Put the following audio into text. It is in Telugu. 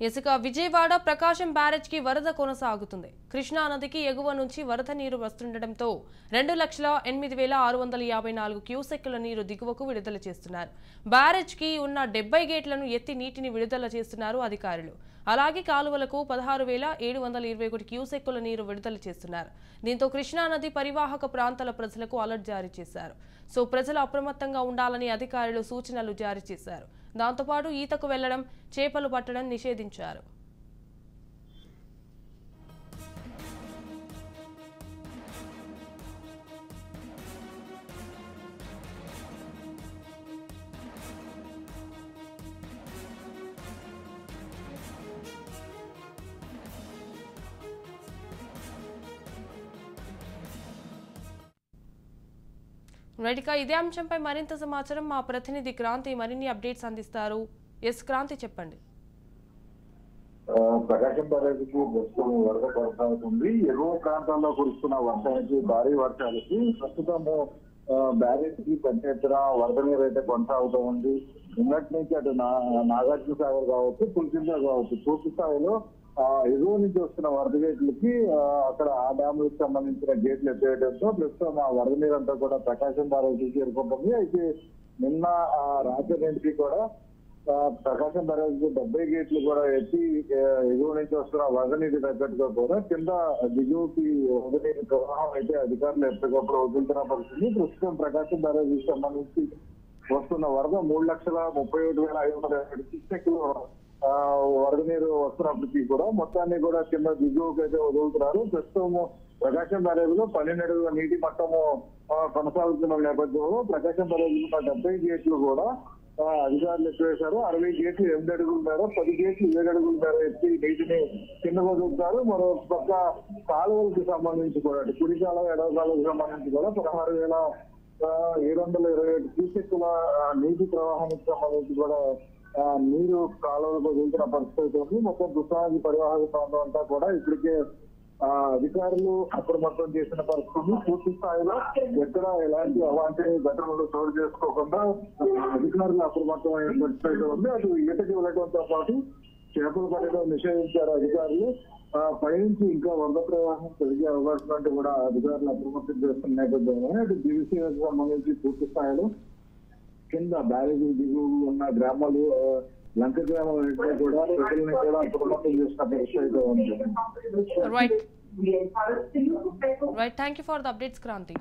ఇసుక విజయవాడ ప్రకాశం బ్యారేజ్ కి వరద కొనసాగుతుంది. కృష్ణా నదికి ఎగువ నుంచి వరద నీరు వస్తుండటంతో 2,08,654 క్యూసెక్కుల నీరు దిగువకు విడుదల చేస్తున్నారు. బ్యారేజ్ కి ఉన్న 70 గేట్లను ఎత్తి నీటిని విడుదల చేస్తున్నారు అధికారులు. అలాగే కాలువలకు 16,721 క్యూసెక్కుల నీరు విడుదల చేస్తున్నారు. దీంతో కృష్ణా నది పరివాహక ప్రాంతాల ప్రజలకు అలర్ట్ జారీ చేశారు. సో ప్రజలు అప్రమత్తంగా ఉండాలని అధికారులు సూచనలు జారీ చేశారు. దాంతోపాటు ఈతకు వెళ్లడం, చేపలు పట్టడం నిషేధించారు. రైట్గా ఇదే అంశంపై మరింత సమాచారం మా ప్రతినిధి క్రాంతి మరిన్ని అప్డేట్స్ అందిస్తారు. ఎస్ క్రాంతి, చెప్పండి. ప్రకాశం బ్యారేజ్కి ప్రస్తుతం వరద కొనసాగుతుంది. ఎగువ ప్రాంతాల్లో కురుస్తున్న వర్షానికి, భారీ వర్షాలకి ప్రస్తుతము బ్యారేజ్ కి పెద్ద ఎత్తున వరద నీరు అయితే కొనసాగుతూ ఉంది. నిన్నటి నుంచి అటు నాగార్జున సాగర్ కావచ్చు, పులిచింతలు కావచ్చు, పూర్తి స్థాయిలో ఎగువ నుంచి వస్తున్న వరద గేట్లకి అక్కడ ఆ డ్యాములకు సంబంధించిన గేట్లు ఎత్తేయడంతో ప్రస్తుతం ఆ వరద నీరు అంతా కూడా ప్రకాశం బ్యారేజ్కి చేరుకుంటుంది. అయితే నిన్న రాత్రి నుంచి కూడా ప్రకాశం బ్యారేజ్ 70 గేట్లు కూడా ఎత్తి ఎగువ నుంచి వస్తున్న వరద నీరు తగ్గట్టుగా కూడా కింద దిగువకి వరద నీరు ప్రవాహం అయితే అధికారులు ఎప్పటికప్పుడు వదులుతున్న పరిస్థితి. ప్రస్తుతం ప్రకాశం బ్యారేజ్ కి సంబంధించి వస్తున్న వరద 3,31,500 క్యూసెక్కులు వరద నీరు వస్తున్నప్పటికీ కూడా మొత్తాన్ని కూడా కింద దిగువకి అయితే వదులుతున్నారు. ప్రస్తుతం ప్రకాశం బ్యారేజ్ లో 12 అడుగుల నీటి మట్టము కొనసాగుతున్న నేపథ్యంలో ప్రకాశం బ్యారేజ్ లో 70 గేట్లు కూడా అధికారులు ఎత్తివేశారు. 60 గేట్లు 8 అడుగుల మేర, 10 గేట్లు 7 అడుగుల మేర ఎత్తి నీటిని కింద వదులుతారు. మరో పక్క కాలువలకు సంబంధించి కూడా కుడి కాలువ, ఎడవ కాలువకు సంబంధించి కూడా 16,727 క్యూసెక్కుల నీటి ప్రవాహానికి సంబంధించి కూడా నీరు కాలువలకు వదులుతున్న పరిస్థితి ఉంది. మొత్తం కృష్ణానది పరివాహక ప్రాంతం అంతా కూడా ఇప్పటికే అధికారులు అప్రమత్తం చేసిన పరిస్థితి. పూర్తి స్థాయిలో ఎక్కడ ఎలాంటి అవాంఛనీయ ఘటనలు చోటు చేసుకోకుండా అధికారులు అప్రమత్తమైన పరిస్థితి ఉంది. అటు ఈతకి వెళ్ళడంతో పాటు చేపలు పట్టడం నిషేధించారు అధికారులు. పైనుంచి ఇంకా వరద ప్రవాహం పెరిగే అవకాశం అంటే కూడా అధికారులు అప్రమత్తం చేస్తున్న నేపథ్యంలో అటు దివిసీకి సంబంధించి పూర్తి స్థాయిలో కింద బ్యారేజీ దిగువ ఉన్న గ్రామాలు, లంక గ్రామాలు కూడా ప్రజల్ని కూడా అప్రమత్తం చేసిన పరిస్థితి ఉంది. Right, thank you for the updates Kranti.